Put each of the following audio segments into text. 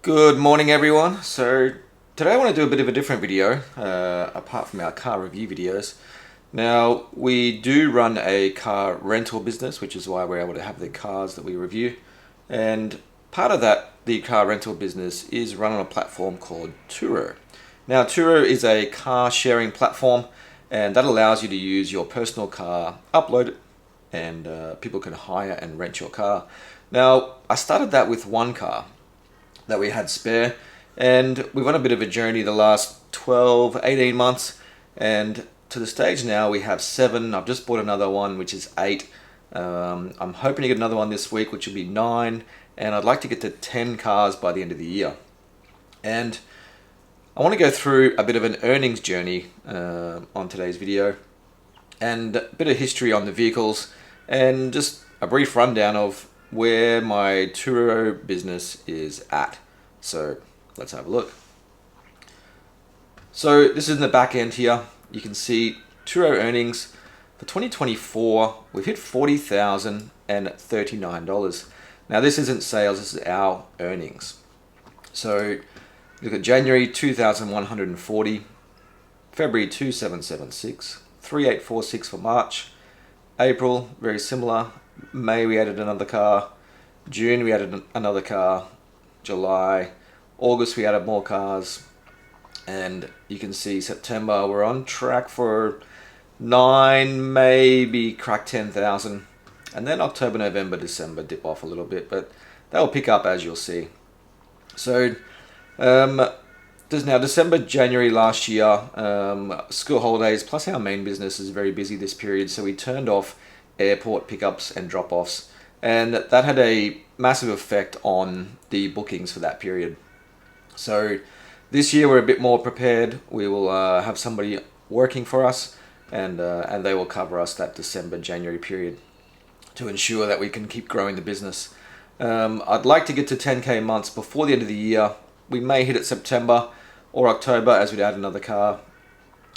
Good morning everyone. So today I want to do a bit of a different video apart from our car review videos. Now we do run a car rental business, which is why we're able to have the cars that we review, and part of that, the car rental business, is run on a platform called Turo. Now Turo is a car sharing platform, and that allows you to use your personal car, upload it, and people can hire and rent your car. Now I started that with one car that we had spare, and we've on a bit of a journey the last 12-18 months, and to the stage now we have 7. I've just bought another one, which is 8. I'm hoping to get another one this week, which will be 9, and I'd like to get to 10 cars by the end of the year. And I want to go through a bit of an earnings journey on today's video, and a bit of history on the vehicles, and just a brief rundown of where my Turo business is at. So let's have a look. So this is in the back end here. You can see Turo earnings for 2024. We've hit $40,039. Now this isn't sales, this is our earnings. So look at January 2,140, February 2,776, 3,846 for March, April very similar. May we added another car, June we added another car, July, August we added more cars, and you can see September we're on track for 9, maybe crack 10,000, and then October, November, December dip off a little bit, but that will pick up as you'll see. So there's now December, January last year, school holidays plus our main business is very busy this period, so we turned off airport pickups and drop-offs, and that had a massive effect on the bookings for that period. So this year we're a bit more prepared. We will have somebody working for us, and they will cover us that December, January period to ensure that we can keep growing the business. I'd like to get to 10k months before the end of the year. We may hit it September or October as we'd add another car,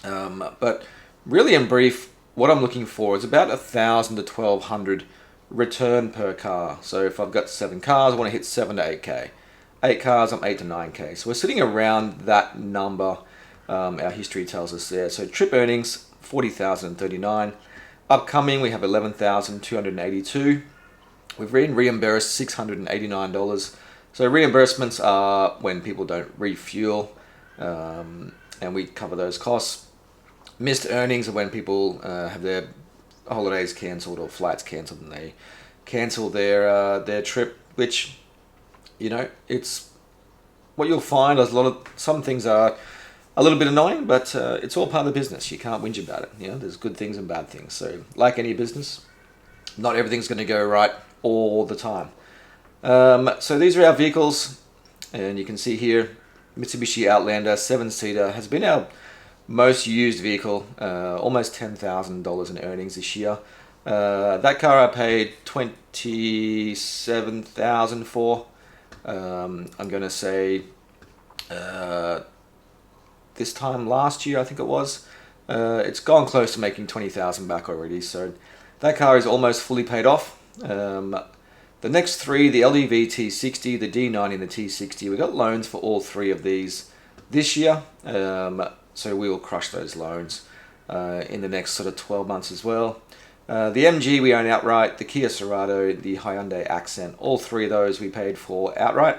but really in brief, what I'm looking for is about 1,000 to 1,200 return per car. So if I've got 7 cars, I want to hit 7 to 8k. 8 cars, I'm 8 to 9k. So we're sitting around that number. Our history tells us there. So trip earnings 40,039. Upcoming we have 11,282. We've been reimbursed $689. So reimbursements are when people don't refuel, and we cover those costs. Missed earnings are when people have their holidays cancelled or flights cancelled and they cancel their trip, which, you know, it's what you'll find is some things are a little bit annoying, but it's all part of the business. You can't whinge about it. You know, there's good things and bad things. So like any business, not everything's going to go right all the time. So these are our vehicles, and you can see here Mitsubishi Outlander 7-seater has been our most used vehicle, almost $10,000 in earnings this year. That car I paid $27,000 for. I'm going to say this time last year, I think it was. It's gone close to making $20,000 back already. So that car is almost fully paid off. The next 3, the LDV T60, the D90 and the T60, we got loans for all 3 of these this year. So we will crush those loans in the next sort of 12 months as well. The MG we own outright, the Kia Sorento, the Hyundai Accent, all 3 of those we paid for outright.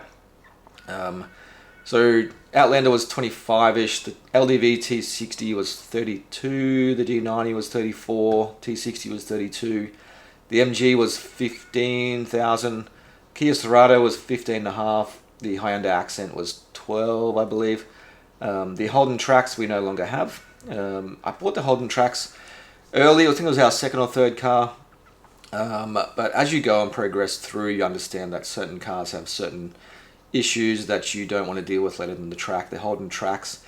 So Outlander was 25-ish, the LDV T60 was 32, the D90 was 34, T60 was 32, the MG was 15,000, Kia Sorento was 15.5, the Hyundai Accent was 12, I believe. The Holden Trax we no longer have. I bought the Holden Trax early. I think it was our 2nd or 3rd car. But as you go and progress through, you understand that certain cars have certain issues that you don't want to deal with later in the track. The Holden Trax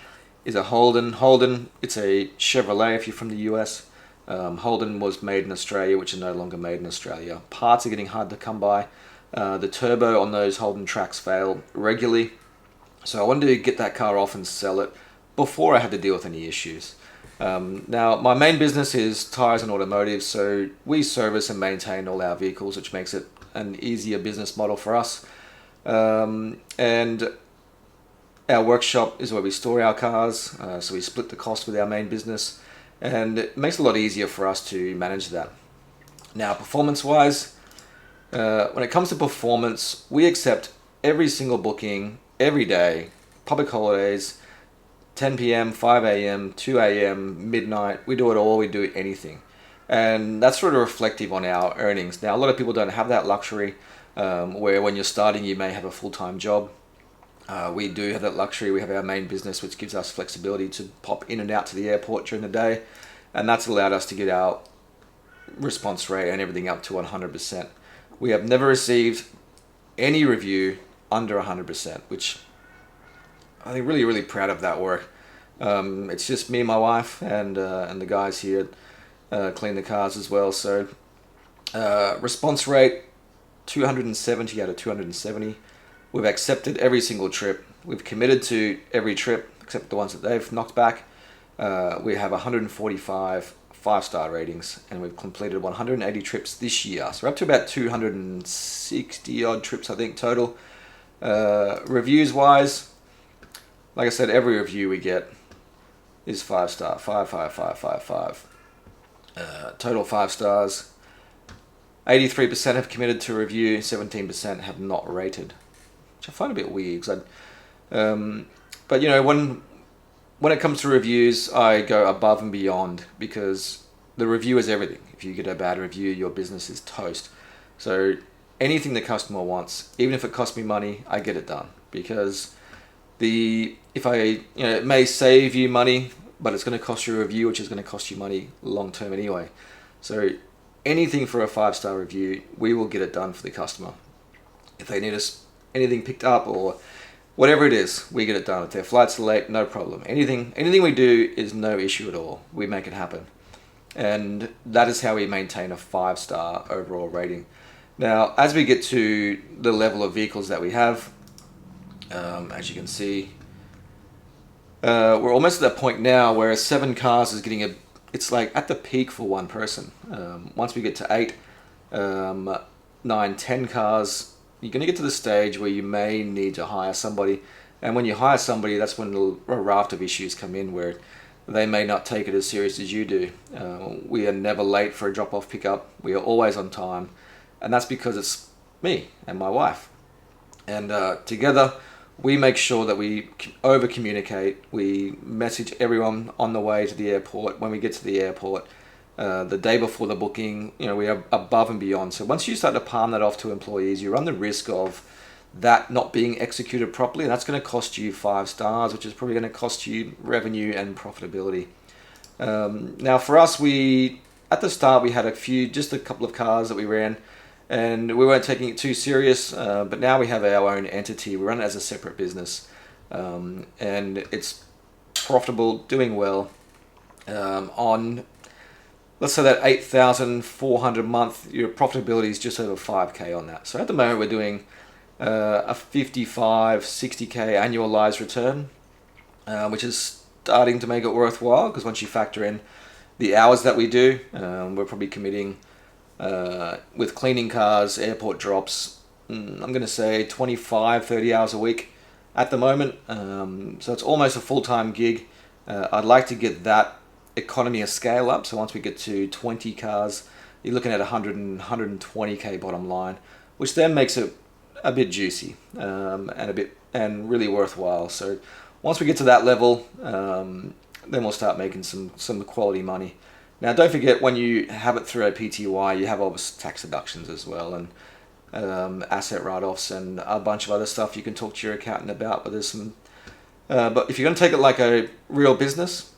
is a Holden. Holden, it's a Chevrolet if you're from the US. Holden was made in Australia, which is no longer made in Australia. Parts are getting hard to come by. The turbo on those Holden Trax fail regularly. So I wanted to get that car off and sell it before I had to deal with any issues. Now, my main business is tires and automotive, so we service and maintain all our vehicles, which makes it an easier business model for us. And Our workshop is where we store our cars, so we split the cost with our main business, and it makes it a lot easier for us to manage that. Now, performance-wise, when it comes to performance, we accept every single booking, every day, public holidays, 10 p.m., 5 a.m., 2 a.m., midnight. We do it all, we do anything. And that's sort of reflective on our earnings. Now, a lot of people don't have that luxury, where when you're starting, you may have a full-time job. We do have that luxury. We have our main business, which gives us flexibility to pop in and out to the airport during the day. And that's allowed us to get our response rate and everything up to 100%. We have never received any review under 100%, which I think really, really proud of that work. It's just me and my wife and the guys here clean the cars as well. So response rate 270 out of 270. We've accepted every single trip. We've committed to every trip except the ones that they've knocked back. We have 145 5-star ratings, and we've completed 180 trips this year. So we're up to about 260 odd trips, I think, total. Reviews wise, like I said, every review we get is 5-star, 5, 5, 5, 5, 5. Total 5 stars. 83% have committed to review, 17% have not rated, which I find a bit weird. But you know, when it comes to reviews, I go above and beyond, because the review is everything. If you get a bad review, your business is toast. So anything the customer wants, even if it costs me money, I get it done, because it may save you money, but it's going to cost you a review, which is going to cost you money long term anyway. So anything for a 5-star review, we will get it done for the customer. If they need anything picked up or whatever it is, we get it done. If their flights are late, no problem. Anything we do is no issue at all. We make it happen. And that is how we maintain a 5-star overall rating. Now, as we get to the level of vehicles that we have, as you can see, we're almost at that point now where 7 cars is getting it's like at the peak for one person. Once we get to 8, 9, 10 cars, you're going to get to the stage where you may need to hire somebody. And when you hire somebody, that's when a raft of issues come in, where they may not take it as serious as you do. We are never late for a drop-off pickup. We are always on time. And that's because it's me and my wife. And together, we make sure that we over-communicate. We message everyone on the way to the airport, when we get to the airport, the day before the booking. You know, we are above and beyond. So once you start to palm that off to employees, you run the risk of that not being executed properly, and that's going to cost you 5 stars, which is probably going to cost you revenue and profitability. Now, for us, at the start we had just a couple of cars that we ran, and we weren't taking it too serious. But now we have our own entity. We run it as a separate business, and it's profitable, doing well. On, let's say that 8,400 a month, your profitability is just over 5k on that. So at the moment we're doing a 55, 60k annualized return, which is starting to make it worthwhile, because once you factor in the hours that we do, we're probably committing with cleaning cars, airport drops, I'm going to say 25, 30 hours a week at the moment. So it's almost a full-time gig. I'd like to get that economy of scale up. So once we get to 20 cars, you're looking at 120k bottom line, which then makes it a bit juicy and really worthwhile. So once we get to that level, then we'll start making some quality money. Now, don't forget, when you have it through a PTY, you have obvious tax deductions as well, and asset write-offs and a bunch of other stuff you can talk to your accountant about. But but if you're going to take it like a real business,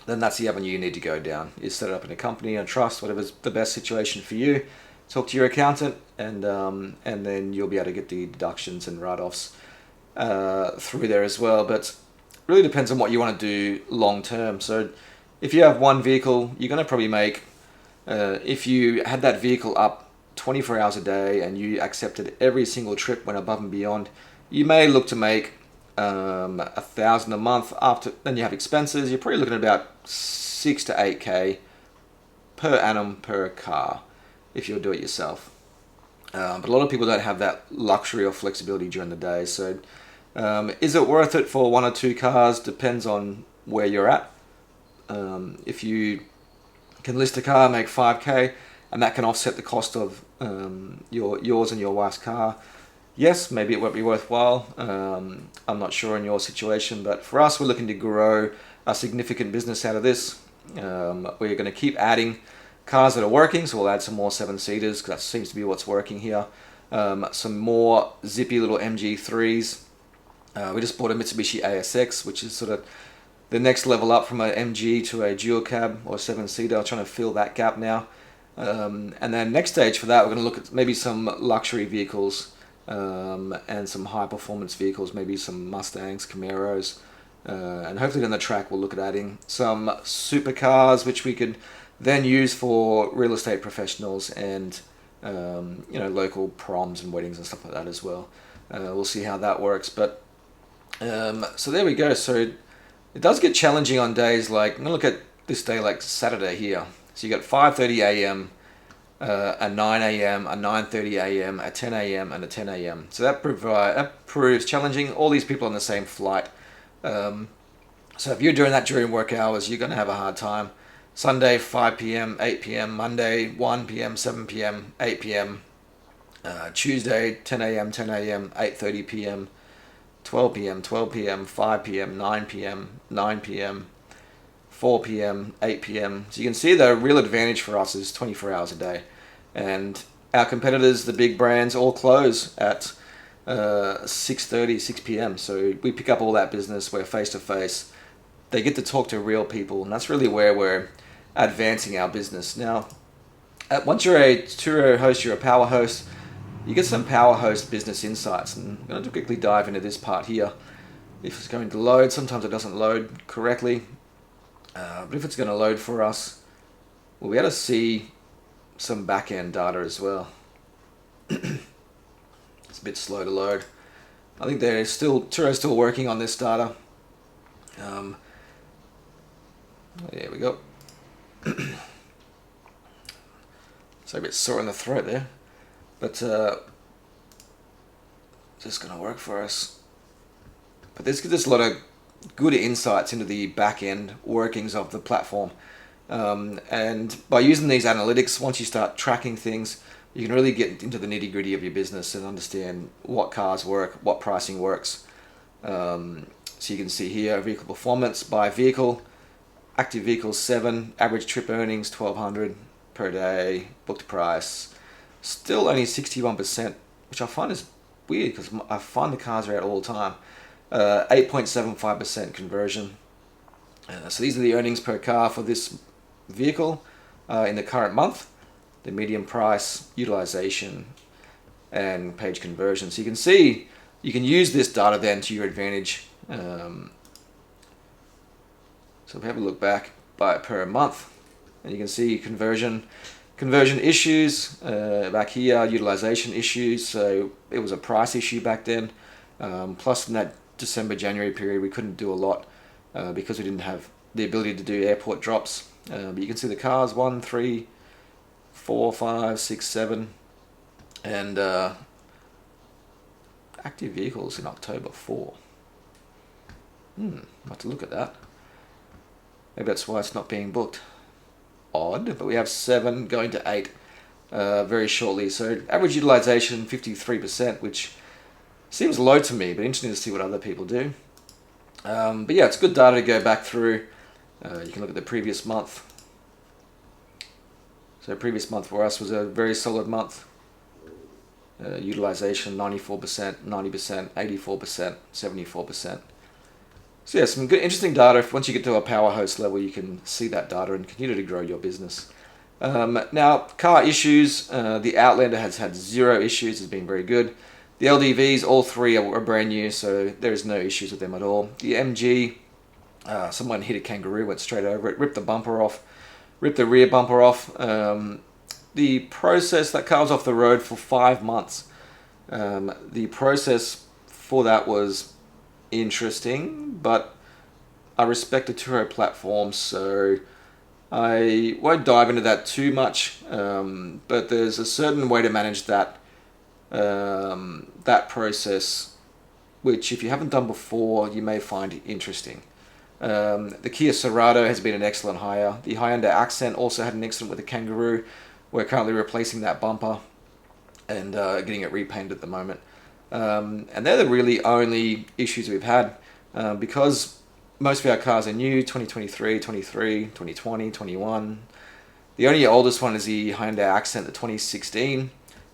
then that's the avenue you need to go down. You set it up in a company, a trust, whatever's the best situation for you. Talk to your accountant, and then you'll be able to get the deductions and write-offs through there as well. But it really depends on what you want to do long term. So if you have one vehicle, you're going to probably make, if you had that vehicle up 24 hours a day and you accepted every single trip, went above and beyond, you may look to make 1,000 a month. After then you have expenses, you're probably looking at about 6 to 8k per annum per car if you'll do it yourself. But a lot of people don't have that luxury or flexibility during the day. So Is it worth it for 1 or 2 cars? Depends on where you're at. If you can list a car, make 5K, and that can offset the cost of yours and your wife's car, yes, maybe it won't be worthwhile. I'm not sure in your situation, but for us, we're looking to grow a significant business out of this. We're going to keep adding cars that are working, so we'll add some more 7-seaters because that seems to be what's working here. Some more zippy little MG3s. We just bought a Mitsubishi ASX, which is sort of the next level up from an MG to a dual cab or 7-seater. I'm trying to fill that gap now. And then next stage for that, we're going to look at maybe some luxury vehicles and some high performance vehicles, maybe some Mustangs, Camaros, and hopefully down the track we'll look at adding some supercars which we could then use for real estate professionals and local proms and weddings and stuff like that as well. We'll see how that works, but so there we go. So it does get challenging on days like, I'm going to look at this day like Saturday here. So you got 5:30 a.m., a 9 a.m., a 9:30 a.m., a 10 a.m., and a 10 a.m. So that proves challenging. All these people on the same flight. So if you're doing that during work hours, you're going to have a hard time. Sunday, 5 p.m., 8 p.m., Monday, 1 p.m., 7 p.m., 8 p.m., Tuesday, 10 a.m., 10 a.m., 8:30 p.m., 12 p.m., 12 p.m., 5 p.m., 9 p.m., 9 p.m., 4 p.m., 8 p.m. So you can see the real advantage for us is 24 hours a day. And our competitors, the big brands, all close at 6:30, 6 p.m. So we pick up all that business. We're face to face. They get to talk to real people, and that's really where we're advancing our business. Now, once you're a Turo host, you're a power host, you get some power host business insights. And I'm going to quickly dive into this part here. If it's going to load, sometimes it doesn't load correctly. But if it's going to load for us, we'll be able to see some back-end data as well. It's a bit slow to load. I think Turo's still working on this data. There we go. So a bit sore in the throat there, but just going to work for us. But this gives us a lot of good insights into the back-end workings of the platform. And by using these analytics, once you start tracking things, you can really get into the nitty-gritty of your business and understand what cars work, what pricing works. So you can see here vehicle performance by vehicle, active vehicles 7, average trip earnings 1,200 per day, booked price still only 61%, which I find is weird because I find the cars are out all the time. 8.75% conversion. So these are the earnings per car for this vehicle in the current month, the median price, utilization, and page conversion. So you can see, you can use this data then to your advantage. So if we have a look back per month, and you can see conversion issues back here, utilization issues. So it was a price issue back then. Plus in that December, January period, we couldn't do a lot because we didn't have the ability to do airport drops. But you can see the cars 1, 3, 4, 5, 6, 7, and active vehicles in October 4. I'll have to look at that. Maybe that's why it's not being booked. Odd, but we have 7 going to 8 very shortly. So average utilization 53%, which seems low to me, but interesting to see what other people do. But yeah, it's good data to go back through. You can look at the previous month. So previous month for us was a very solid month. Utilization 94%, 90%, 84%, 74%. So yeah, some good, interesting data. Once you get to a power host level, you can see that data and continue to grow your business. Now, car issues. The Outlander has had 0 issues. It's been very good. The LDVs, all 3 are brand new, so there is no issues with them at all. The MG, someone hit a kangaroo, went straight over it, ripped the bumper off, ripped the rear bumper off. The process, that car was off the road for 5 months. The process for that was interesting, but I respect the Turo platform, so I won't dive into that too much. But there's a certain way to manage that that process which if you haven't done before, you may find interesting. The Kia Sorento has been an excellent hire. The Hyundai Accent also had an accident with the Kangaroo. We're currently replacing that bumper and getting it repainted at the moment. And they're the really only issues we've had because most of our cars are new, 2023, 2020, 21. The only oldest one is the Hyundai Accent, the 2016,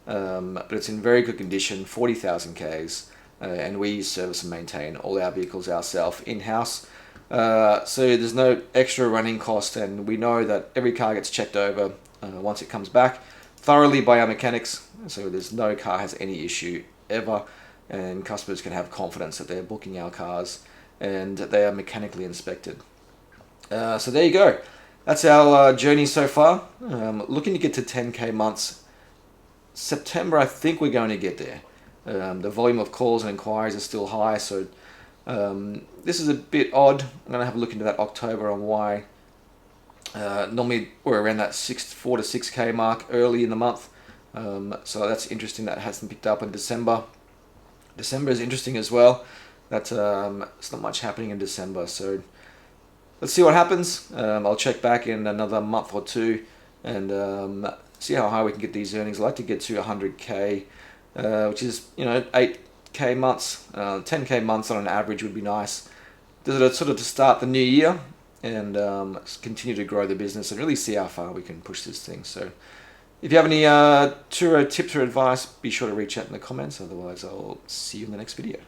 but it's in very good condition, 40,000 Ks, and we service and maintain all our vehicles ourselves in-house. So there's no extra running cost, and we know that every car gets checked over once it comes back thoroughly by our mechanics, so there's no car has any issue ever, and customers can have confidence that they're booking our cars and that they are mechanically inspected. So there you go. That's our journey so far. Looking to get to 10k months. September, I think we're going to get there. The volume of calls and inquiries are still high, so this is a bit odd. I'm going to have a look into that October on why. Normally we're around that 4 to 6k mark early in the month. So that's interesting that hasn't picked up in December. December is interesting as well. It's not much happening in December, so let's see what happens. I'll check back in another month or two and see how high we can get these earnings. I'd like to get to 100k, which is 8k months, 10k months on an average would be nice. Sort of to start the new year and continue to grow the business and really see how far we can push this thing. So if you have any Turo tips or advice, be sure to reach out in the comments. Otherwise, I'll see you in the next video.